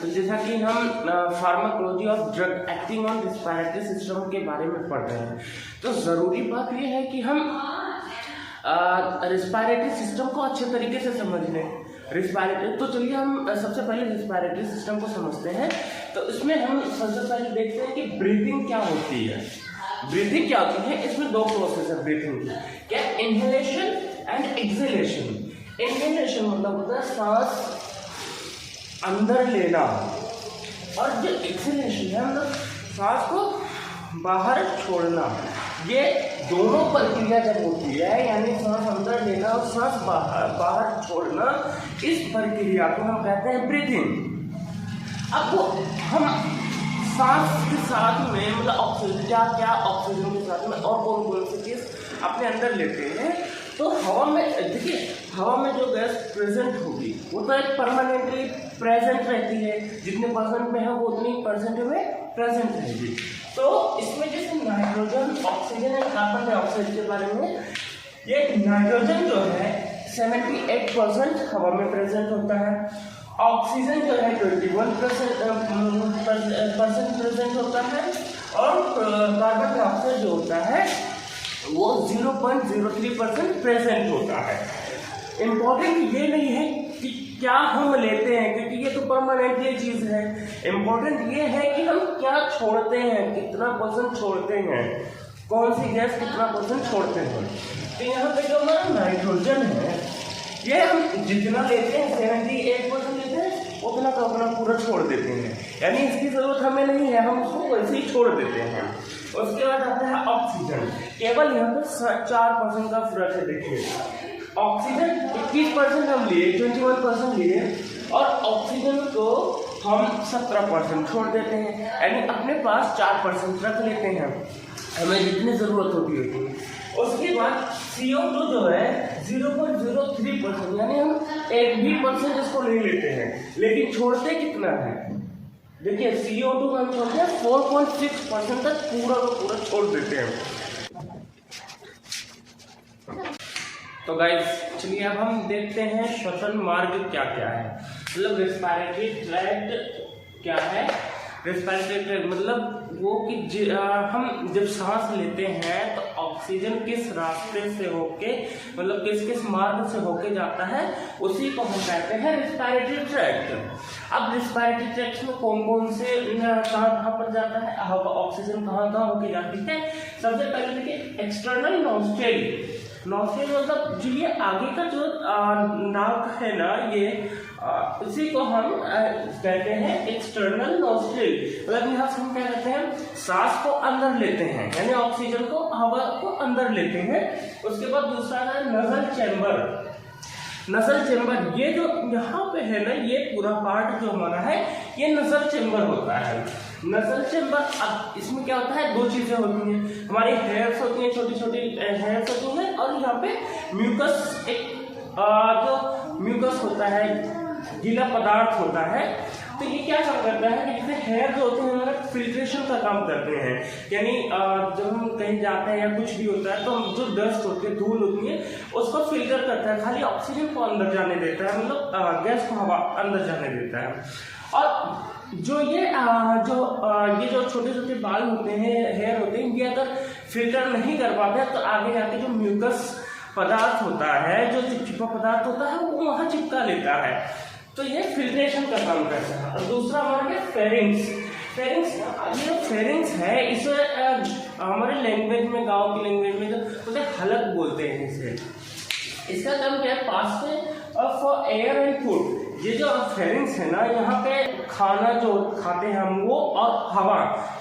जैसा कि हम pharmacology of drug acting on respiratory system के बारे में पढ़ रहे हैं, तो ज़रूरी बात यह है कि हम रिस्पायरेटरी सिस्टम को अच्छे तरीके से समझ लें। रिस्पायरेटरी, तो चलिए हम सबसे पहले रिस्पायरेटरी सिस्टम को समझते हैं। तो इसमें हम सबसे पहले देखते हैं कि ब्रीथिंग क्या होती है। ब्रीथिंग क्या होती है? इसमें दो प्रोसेस है ब्रीथिंग की, क्या? Inhalation and exhalation. इनहेलेशन मतलब होता है सांस अंदर लेना, और जो एक्सहेलेशन है मतलब सांस को बाहर छोड़ना। ये दोनों प्रक्रिया जब होती है, यानी सांस अंदर लेना और सांस बाहर छोड़ना, इस प्रक्रिया को हम कहते हैं ब्रीथिंग। अब वो हम सांस के साथ में मतलब ऑक्सीजन, क्या ऑक्सीजन के साथ में और कौन कौन सी चीज अपने अंदर लेते हैं, तो हवा में देखिए, हवा में जो गैस प्रेजेंट होगी वो तो एक परमानेंटली प्रेजेंट रहती है, जितने परसेंट में है वो उतनी परसेंट में प्रेजेंट रहेगी। तो इसमें जैसे नाइट्रोजन, ऑक्सीजन और कार्बन डाइऑक्साइड के बारे में, ये नाइट्रोजन जो है 78% हवा में प्रेजेंट होता है, ऑक्सीजन जो है 21% प्रेजेंट होता है, और कार्बन डाइऑक्साइड जो होता है वो 0.03% प्रेजेंट होता है। इम्पोर्टेंट ये नहीं है कि क्या हम लेते हैं, क्योंकि ये तो परमानेंटली चीज है। इम्पोर्टेंट ये है कि हम क्या छोड़ते हैं, कितना परसेंट छोड़ते हैं, कौन सी गैस कितना परसेंट छोड़ते हैं। तो यहाँ पे जो हमारा नाइट्रोजन है, ये हम जितना लेते हैं 78% लेते हैं, उतना का उतना पूरा छोड़ देते हैं, यानी इसकी जरूरत हमें नहीं है, हम उसको वैसे ही छोड़ देते हैं। उसके बाद आता है ऑक्सीजन। केवल यहाँ पर 4% का फर्क है। देखिए, ऑक्सीजन 21% हम लिए, 21% लिए, और ऑक्सीजन को हम 17% छोड़ देते हैं, यानी अपने पास 4% रख लेते हैं, हमें जितनी जरूरत होती है। उसके बाद CO2 जो है 0.03%, यानी हम 1% इसको नहीं लेते हैं, लेकिन छोड़ते कितना है? देखिए, CO2 का हम छोड़ते हैं 4.6% तक पूरा का पूरा छोड़ देते हैं। तो गाइस चलिए अब हम देखते हैं श्वसन मार्ग क्या क्या है, मतलब रिस्पायरेटरी ट्रैक्ट क्या है। रिस्पायरेटरी ट्रैक्ट मतलब वो कि हम जब सांस लेते हैं तो ऑक्सीजन किस रास्ते से होके, मतलब किस मार्ग से होके जाता है, उसी को हम कहते हैं रिस्पायरेटरी ट्रैक्ट। अब रिस्पायरेटरी ट्रैक्ट में कौन कौन से कहाँ पर जाता है, ऑक्सीजन कहाँ होके जाती है। सबसे पहले देखिए, एक्सटर्नल नॉस्ट्रेल। नॉस्ट्रेल मतलब जो ये आगे का जो नाक है ना, ये इसी को हम कहते हैं एक्सटर्नल नॉस्ट्रेल। मतलब यहाँ से हम क्या कहते हैं, सांस को अंदर लेते हैं, यानी ऑक्सीजन को, हवा को अंदर लेते हैं। उसके बाद दूसरा है नजल चैम्बर। नजल चैम्बर, ये जो यहाँ पे है ना, ये पूरा पार्ट जो हमारा है, ये नजल चैम्बर होता है। नजल चैम्बर, अब इसमें क्या होता है, दो चीजें होती हैं, हमारी हेयर्स होती हैं, छोटी छोटी हेयर्स होती हैं, और यहाँ पे म्यूकस, एक जो म्यूकस होता है, गीला पदार्थ होता है। तो ये क्या काम करता है कि जैसे हेयर जो होते हैं हमारा फिल्ट्रेशन का काम करते हैं, यानी जब हम कहीं जाते हैं या कुछ भी होता है, तो जो डस्ट होती है, धूल होती है, उसको फिल्टर करता है, खाली ऑक्सीजन को अंदर जाने देता है, मतलब गैस को हवा अंदर जाने देता है। और जो ये जो छोटे छोटे बाल होते हैं, हेयर होते हैं, ये अगर फिल्टर नहीं कर पाते हैं तो आगे जाके जो म्यूकस पदार्थ होता है, जो चिपचिपा पदार्थ होता है, वो वहाँ चिपका लेता है। तो ये फिल्ट्रेशन का काम करता है। और दूसरा हमारा क्या, फेरिंग्स। ये फेरिंग्स है, इसे हमारे लैंग्वेज में, गांव की लैंग्वेज में जो उसे हलक बोलते हैं इसे। इसका काम क्या है, पासवे ऑफ एयर एंड फूड। ये जो फेरिंग्स है ना, यहाँ पे खाना जो खाते हैं हम, वो और हवा,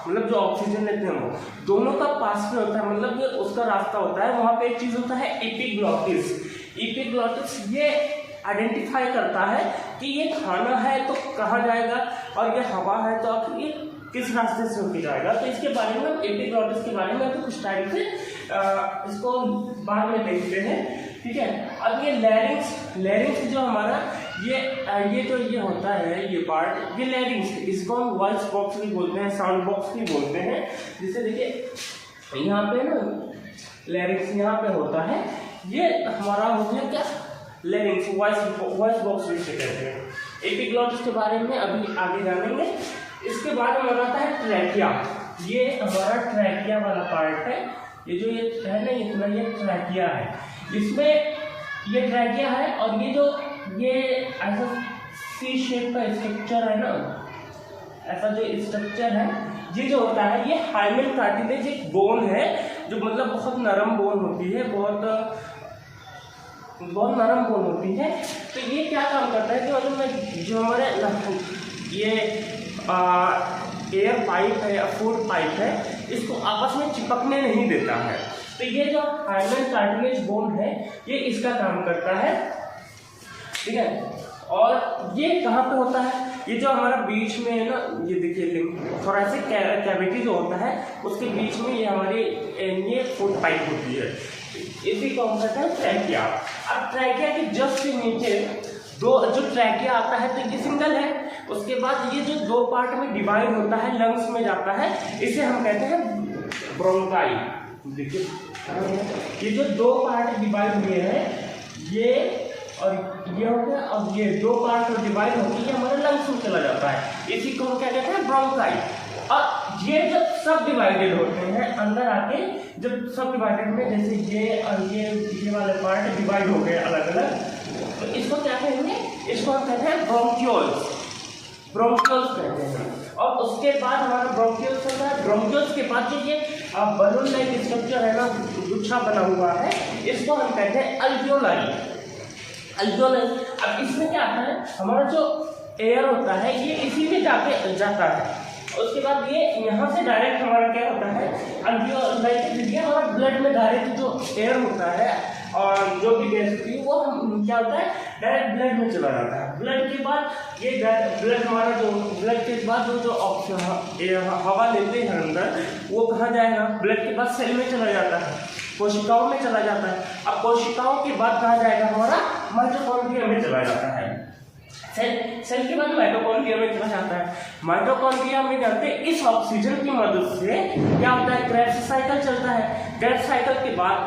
मतलब जो ऑक्सीजन लेते हैं, वो दोनों का पासवे होता है, मतलब ये उसका रास्ता होता है। वहाँ पे एक चीज होता है एपिग्लॉटिस। एपिग्लॉटिस ये आइडेंटिफाई करता है कि ये खाना है तो कहाँ जाएगा, और ये हवा है तो आखिर ये किस रास्ते से होके जाएगा। तो इसके बारे में, एपिग्लॉटिस के बारे में तो कुछ टाइम से इसको बाद में देखते हैं, ठीक है। अब ये लैरिंग्स जो हमारा ये होता है, ये पार्ट, ये लैरिंग्स, इसको हम वॉइस बॉक्स भी बोलते हैं, साउंड बॉक्स भी बोलते हैं। जिसे देखिए यहाँ पे ना लैरिंग्स यहाँ पे होता है, ये हमारा हो गया क्या, लैरिंग्स, वॉइस बॉक्स भी कहते हैं। एपिग्लॉटिस के बारे में अभी आगे जानेंगे। इसके बाद हमारा आता है ट्रैकिया। ये हमारा ट्रैकिया वाला पार्ट है। ये जो ये है ना, ये पूरा ये ट्रैकिया है। इसमें ये ट्रैकिया है और ये ऐसा सी शेप का स्ट्रक्चर है ना, ऐसा जो स्ट्रक्चर है ये जो होता है, ये हाइमेन कार्टिलेज एक बोन है जो मतलब बहुत नरम बोन होती है, बहुत नरम बोन होती है। तो ये क्या काम करता है कि मतलब जो हमारे ये एयर पाइप है या फूड पाइप है, इसको आपस में चिपकने नहीं देता है। तो ये जो हाइमेन कार्टिलेज बोन है ये इसका काम करता है, ठीक है। और ये कहाँ पे होता है, ये जो हमारा बीच में है ना, ये देखिए थोड़ा सा कैविटी जो होता है उसके बीच में ये हमारी ये फूड पाइप होती है, इसी को हम कहते हैं ट्रैकिया। अब ट्रैकिया के जस्ट नीचे दो जो ट्रैकिया आता है तो ये सिंगल है, उसके बाद ये जो दो पार्ट में डिवाइड होता है, लंग्स में जाता है, इसे हम कहते हैं ब्रोंकाई। देखिए ये जो दो पार्ट डिवाइड हुए हैं, ये और ये हो गया, और ये दो पार्ट में डिवाइड होकर ये हमारे लंग्स में चला जाता है, इसी को हम क्या कहते हैं ब्रोंकाई। और ये जब सब डिवाइडेड होते हैं अंदर आके, जब सब डिवाइडेड में जैसे ये और ये वाले पार्ट डिवाइड हो गए अलग अलग, तो इसको क्या कहेंगे, इसको हम कहते हैं ब्रोंक्यूल्स, ब्रोंक्यूल्स कहते हैं। और उसके बाद हमारा ब्रोंक्यूल्स होता है। ब्रोंक्यूल्स के बाद जो ये बलून लाइक स्ट्रक्चर है ना, गुच्छा बना हुआ है, इसको हम कहते हैं अल्वियोलाई। अल्वियोलाई। अब इसमें क्या आता है, हमारा जो एयर होता है ये इसी में जाता है। उसके बाद ये यहाँ से डायरेक्ट हमारा क्या होता है, अल्वियोलाई के जरिए हमारा ब्लड में डायरेक्ट जो एयर होता है और जो भी गैस होती है वो हम क्या होता है डायरेक्ट ब्लड में चला जाता है। ब्लड के बाद ये ब्लड हमारा जो ब्लड के बाद जो हवा लेते हैं अंदर, वो कहाँ जाएगा, ब्लड के बाद सेल में चला जाता है, कोशिकाओं में चला जाता है। अब कोशिकाओं के बाद कहाँ जाएगा, हमारा माइटोकॉन्ड्रिया में चला जाता है। सेल के बाद माइटोकॉन्ड्रिया में चला जाता है। माइटोकॉन्ड्रिया में जाते इस ऑक्सीजन की मदद से क्या होता है, क्रेब्स साइकिल चलता है। क्रेब्स साइकिल के बाद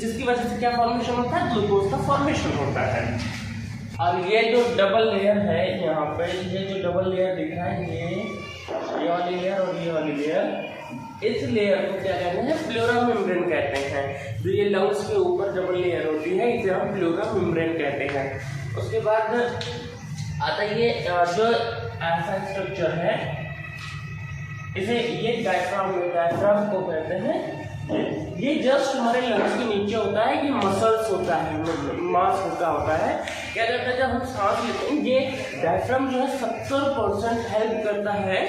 जिसकी वजह से क्या फॉर्मेशन होता है, ग्लूकोज का फॉर्मेशन होता है। और ये जो डबल लेयर है यहाँ पे, ये जो डबल लेयर दिख रहा है, ये वाली लेयर और ये वाली लेयर, इस लेयर को क्या कहते हैं, प्लूरा मेम्ब्रेन कहते हैं। जो ये लंग्स के ऊपर डबल लेयर होती है इसे हम प्लूरा मेम्ब्रेन कहते हैं। उसके बाद आता ये जो ऐसा स्ट्रक्चर है, इसे ये डायफ्राम को कहते हैं। ये जस्ट हमारे लंग्स के नीचे होता है, ये मसल्स होता है, मांस होता है। क्या करता है, जब हम सांस लेते हैं, ये डायफ्राम जो है 70% हेल्प करता है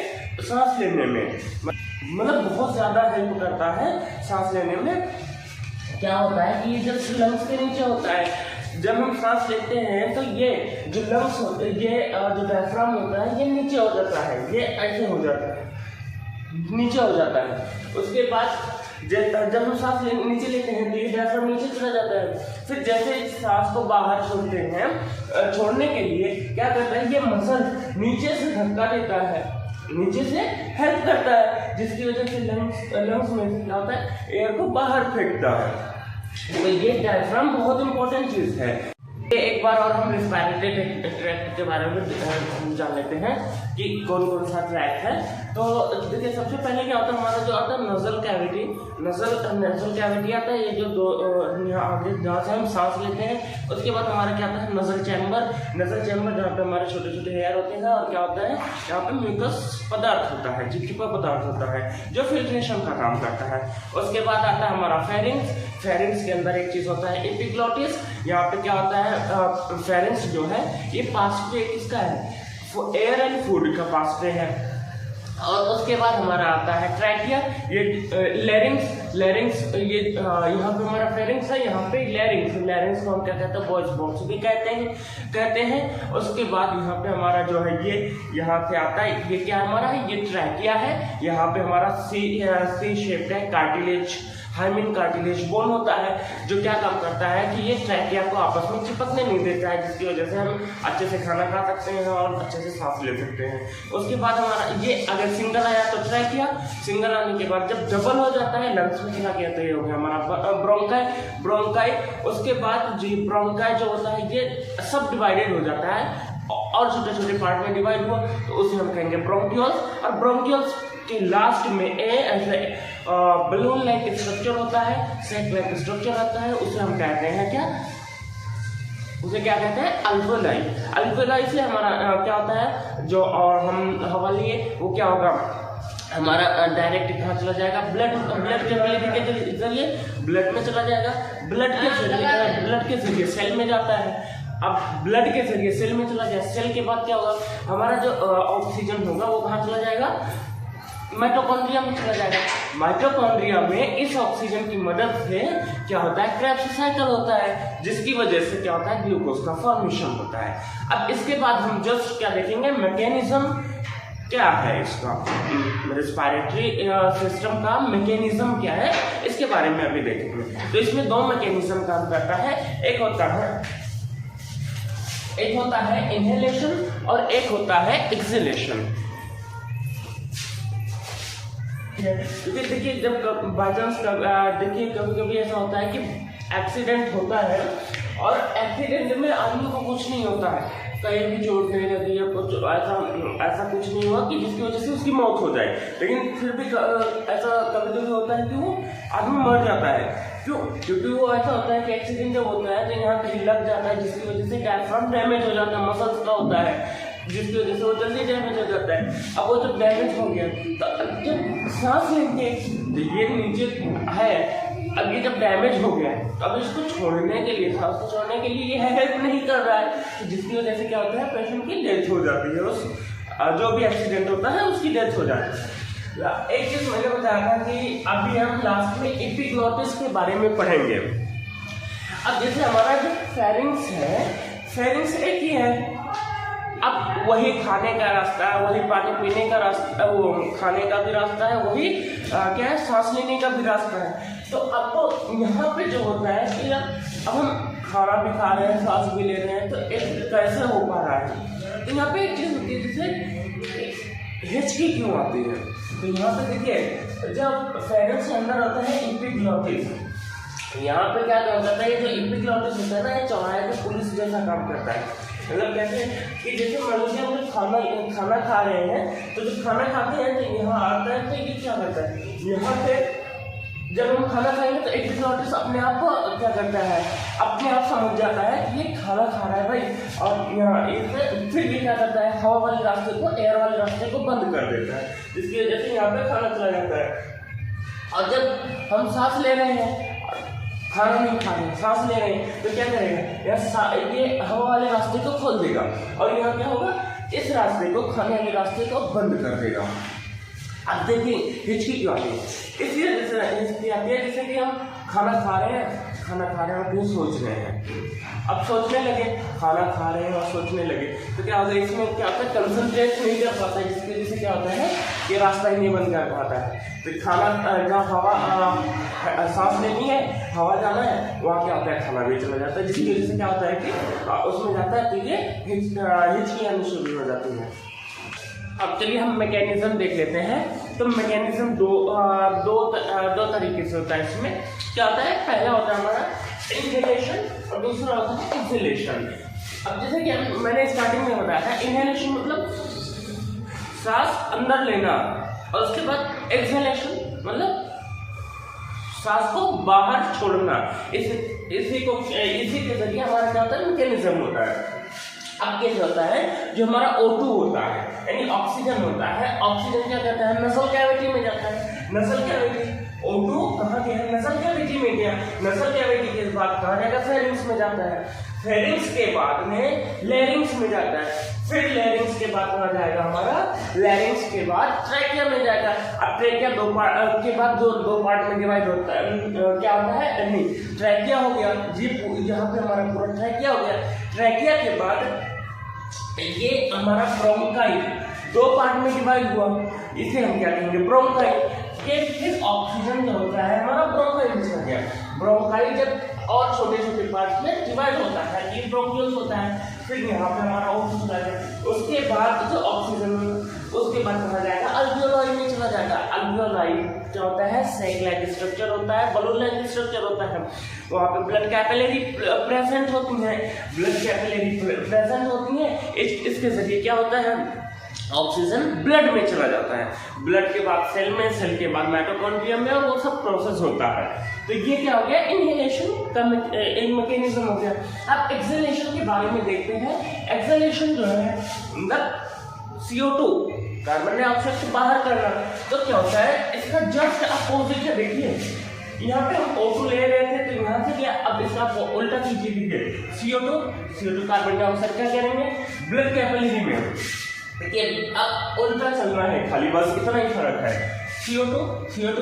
सांस लेने में, मतलब बहुत ज़्यादा हेल्प करता है सांस लेने में। क्या होता है कि ये जब लंग्स के नीचे होता है, जब हम सांस लेते हैं तो ये जो लंग्स होते हैं, ये जो डायफ्राम होता है ये नीचे हो जाता है, ये ऐसे हो जाता है, नीचे हो जाता है। उसके बाद जब हम सांस नीचे लेते हैं तो ये डायफ्राम नीचे चला जाता है। फिर जैसे इस सांस को बाहर छोड़ते हैं, छोड़ने के लिए क्या करता है, ये मसल नीचे से धक्का देता है, नीचे से हेल्प करता है, जिसकी वजह से लंग्स में से क्या होता है, एयर को बाहर फेंकता है। तो ये डायफ्राम बहुत इंपॉर्टेंट चीज है। एक बार और हम रेस्पिरेटरी ट्रैक्ट के बारे में जान लेते हैं कि कौन कौन सा ट्रैक है। तो देखिए सबसे पहले क्या होता है, हमारा जो आता है नजल कैविटी, नजल कैविटी आता है, ये जो दो यहाँ आगे जहाँ से हम सांस लेते हैं। उसके बाद हमारा क्या आता है नजल चैम्बर जहाँ पे हमारे छोटे छोटे हेयर होते हैं। और क्या होता है, यहाँ पे म्यूकस पदार्थ होता है, चिपचिपा पदार्थ होता है जो फिल्ट्रेशन का काम करता है। उसके बाद आता है हमारा फेरिंग्स के अंदर एक चीज होता है एपिग्लॉटिस। यहाँ पे क्या होता है, फेरिंग्स जो है ये पासवे किसका है, एयर एंड फूड का पासवे है। और उसके बाद हमारा आता है ट्रैकिया, ये लैरिंग्स ये यहाँ पे हमारा फेरिंग्स है, यहाँ पे लैरिंग्स को हम क्या कहते हैं, वॉइस बॉक्स भी कहते हैं। उसके बाद यहाँ पे हमारा जो है ये यहाँ से आता है, ये क्या हमारा है, ये ट्रैकिया है। यहाँ पे हमारा सी शेप है, कार्टिलेज हाइमेन कार्टिलेज बोन होता है, जो क्या काम करता है कि ये ट्रैकिया को आपस में चिपकने नहीं देता है, जिसकी वजह से हम अच्छे से खाना खा सकते हैं और अच्छे से सांस ले सकते हैं। उसके बाद हमारा ये अगर सिंगल आया तो ट्रैकिया, सिंगल आने के बाद जब डबल हो जाता है लंग्स में चला गया तो ये हो गया हमारा ब्रोंकाई। उसके बाद जो ब्रोंकाई जो होता है ये सब डिवाइडेड हो जाता है और छोटे छोटे पार्ट में डिवाइड हुआ तो उसे हम कहेंगे ब्रोंकियोल्स। और ब्रोंकियोल्स के लास्ट में ऐसे बलून लाइक स्ट्रक्चर होता है, सैक लाइक स्ट्रक्चर आता है, उसे हम कहते हैं क्या, उसे क्या कहते हैं अल्वेओलाई। अल्वेओलाई से हमारा क्या होता है, जो और हम हवा लिए वो क्या होगा, हमारा डायरेक्ट कहाँ चला जाएगा, ब्लड के जरिए ब्लड में चला जाएगा, ब्लड के जरिए सेल में जाता है। अब ब्लड के जरिए सेल में चला जाए, सेल के बाद क्या होगा, हमारा जो ऑक्सीजन होगा वो कहाँ चला जाएगा, माइटोकॉन्ड्रिया में चला जाएगा। माइटोकॉन्ड्रिया में इस ऑक्सीजन की मदद से क्या होता है, क्रेब्स साइकिल होता है, जिसकी वजह से क्या होता है, ग्लूकोज का फॉर्मेशन होता है। अब इसके बाद हम जस्ट क्या देखेंगे, मैकेनिज्म क्या है इसका, रेस्पिरेटरी सिस्टम का मैकेनिज्म क्या है, इसके बारे में अभी देखेंगे। तो इसमें दो मैकेनिज्म काम करता है, एक होता है इनहेलेशन और एक होता है एक्सहेलेशन। क्योंकि देखिए जब बाई चांस देखिए कभी कभी ऐसा होता है कि एक्सीडेंट होता है और एक्सीडेंट में आदमी को कुछ नहीं होता है, कहीं भी चोट नहीं लगी या कुछ ऐसा कुछ नहीं हुआ कि जिसकी वजह से उसकी मौत हो जाए, लेकिन फिर भी ऐसा कभी कभी होता है कि वो आदमी मर जाता है। क्यों? क्योंकि वो ऐसा होता है कि एक्सीडेंट जब होता है तो यहाँ कहीं लग जाता है, जिसकी वजह से डायफ्राम डैमेज हो जाता है, मसल्स का होता है, जिसकी वजह से वो जल्दी डैमेज हो जाता है। अब वो जब डैमेज हो गया तो जब सांस लेंगे ये नीचे है, अब ये जब डैमेज हो गया अब इसको छोड़ने के लिए, सांस को छोड़ने के लिए ये हेल्प नहीं कर रहा है, तो जिसकी वजह से क्या होता है, पेशेंट की डेथ हो जाती है, उस जो भी एक्सीडेंट होता है उसकी डेथ हो जाती है। एक चीज मैंने बताया था कि अभी हम लास्ट में एपिग्लॉटिस के बारे में पढ़ेंगे। अब जैसे हमारा जो फेरिंग्स है, फेरिंग्स एक ही है, अब वही खाने का रास्ता है, वही पानी पीने का रास्ता, वो खाने का भी रास्ता है, वही क्या है, सांस लेने का भी रास्ता है। तो अब तो यहाँ पे जो होता है कि अब हम खाना भी खा रहे हैं, सांस भी ले रहे हैं, तो एक कैसे हो पा रहा है। तो यहाँ पे एक चीज होती है जिससे हिचकी क्यों आती है, तो यहाँ पे देखिए जब फेरिंग्स के अंदर होता है एपिग्लॉटिस, यहाँ पे क्या काम करता है, ये जो एपिग्लॉटिस होता है ना, ये चौराहे के पुलिस जैसा काम करता है। मतलब कहते हैं कि जैसे मान लीजिए हम खाना खा रहे हैं, तो जब खाना खाते हैं तो यहाँ आता है, तो ये क्या करता है, यहाँ पे जब हम खाना खाएंगे तो एपिग्लॉटिस अपने आप को क्या करता है, अपने आप समझ जाता है कि ये खाना खा रहा है भाई, और यहाँ इसमें फिर ये क्या करता है, हवा वाले रास्ते को, एयर वाले रास्ते को बंद कर देता है, जिसकी वजह से यहाँ पे खाना चला जाता है। और जब हम सांस ले रहे हैं, खाना नहीं खा रहे, सांस ले रहे हैं, तो क्या करेगा, ये हवा वाले रास्ते को खोल देगा और यहाँ क्या होगा, इस रास्ते को, खाने वाले रास्ते को बंद कर देगा। अब देखिए हिचकी क्यों आती है, इसलिए हिचकी आती है जैसे कि हम खाना खा रहे हैं और फिर सोच रहे हैं, अब सोचने लगे, खाना खा रहे हैं और सोचने लगे, तो क्या होता है, इसमें क्या होता है, कंसंट्रेट नहीं कर पाता है, जिसकी वजह से क्या होता है कि रास्ता ही नहीं बंद कर पाता है। तो खाना जहाँ हवा सांस लेनी है, हवा जाना है, वहाँ क्या होता है, खाना भी चला जाता है, जिसकी वजह से क्या होता है कि उसमें जाता है तो ये हिचकी आनी शुरू हो जाती है। अब चलिए हम मैकेनिज्म देख लेते हैं। तो मैकेनिज्म दो तरीके से होता है। इसमें क्या होता है, पहला होता है हमारा इनहेलेशन और दूसरा होता है एक्सहेलेशन। अब जैसे कि मैंने स्टार्टिंग में बताया था, इनहेलेशन मतलब सांस अंदर लेना और उसके बाद एक्सहेलेशन मतलब सांस को बाहर छोड़ना। इसी के जरिए हमारा क्या होता है, मैकेनिज्म होता है। अब कैसे होता है, जो हमारा O2 होता है यानी ऑक्सीजन होता है, ऑक्सीजन क्या कहता है, नसल कैविटी में जाता है। नसल कैविटी, O2 कहाँ गया, नसल कैविटी में गया। नसल कैविटी के बाद कहाँ जाएगा, फेरिंग्स में जाता है। फेरिंग्स के बाद में लैरिंग्स में जाता है। फिर लैरिंग्स के बाद कहाँ जाएगा हमारा, लैरिंग्स के बाद ट्रैकिया में जाएगा। अब ट्रैकिया दो पार्ट के बाद दो पार्ट में डिवाइड होता है, क्या होता है, नहीं, ट्रैकिया हो गया जी, यहाँ पे हमारा पूरा ट्रैकिया हो गया। ट्रैकिया के बाद ये हमारा ब्रोंकाई दो पार्ट में डिवाइड हुआ, इसे हम क्या कहेंगे, ब्रोंकाई। फिर ऑक्सीजन जो होता है हमारा ब्रोंकाई में चला गया। ब्रोंकाई जब और छोटे छोटे पार्ट में डिवाइड होता है, ये ब्रोंकियल्स होता है। फिर यहाँ पे हमारा O2 चला गया। उसके बाद जो ऑक्सीजन, उसके बाद कहा जाएगा अल्वियोलाई में चला जाएगा। अल्वियोलाई क्या होता है, सैक लाइक स्ट्रक्चर होता है, बलून लाइक स्ट्रक्चर होता है। वहाँ पे ब्लड कैपिलरी प्रेजेंट होती है, ब्लड कैपिलरी प्रेजेंट होती है। इस इसके जरिए क्या होता है, ऑक्सीजन ब्लड में चला जाता है, ब्लड के बाद सेल में, सेल के बाद माइटोकॉन्ड्रिया में, और वो सब प्रोसेस होता है। तो ये क्या हो गया, इनहेलेशन का एक मैकेनिज्म हो गया। अब एक्सहेलेशन के बारे में देखते हैं। एक्सहेलेशन जो है मतलब CO2 कार्बन डाइऑक्साइड को बाहर करना। तो क्या होता है, इसका जस्ट अपोजिट है। देखिए यहाँ पे हम O2 ले रहे थे, तो यहाँ से क्या, अब इसका उल्टा कीजिए। देखिए CO2 कार्बन डाइऑक्साइड क्या करेंगे, ब्लड कैपिलरी में, देखिए अब उल्टा चलना है, खाली बस इतना ही फर्क है। CO2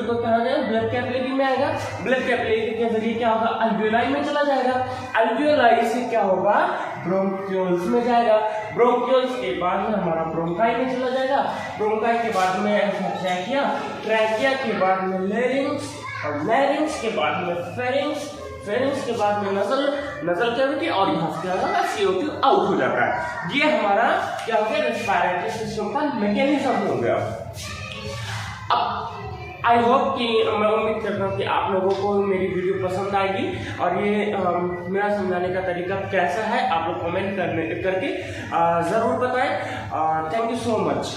को क्या होगा, ब्लड कैपिलरी में आएगा, ब्लड कैपिलरी के जरिए क्या होगा, अल्वियोलाई में चला जाएगा, अल्वियोलाई से क्या होगा, ब्रोंक्यूल्स में जाएगा, ब्रोंक्यूल्स के बाद में हमारा ब्रोंकाई में चला जाएगा, ब्रोंकाई के बाद में ट्रैकिया, ट्रैकिया के बाद में लैरिंक्स, और लैरिंक्स के बाद में फेरिंक्स, फेरिंक्स के बाद में नजल कैविटी, और यहाँ से क्या होगा, CO2 आउट हो जाता है। ये हमारा क्या हो गया, रेस्पिरेटरी सिस्टम का मैकेनिज्म हो गया। अब आई होप कि मैं उम्मीद करता हूँ कि आप लोगों को मेरी वीडियो पसंद आएगी, और ये मेरा समझाने का तरीका कैसा है आप लोग कमेंट करके ज़रूर बताएं। Thank you so much.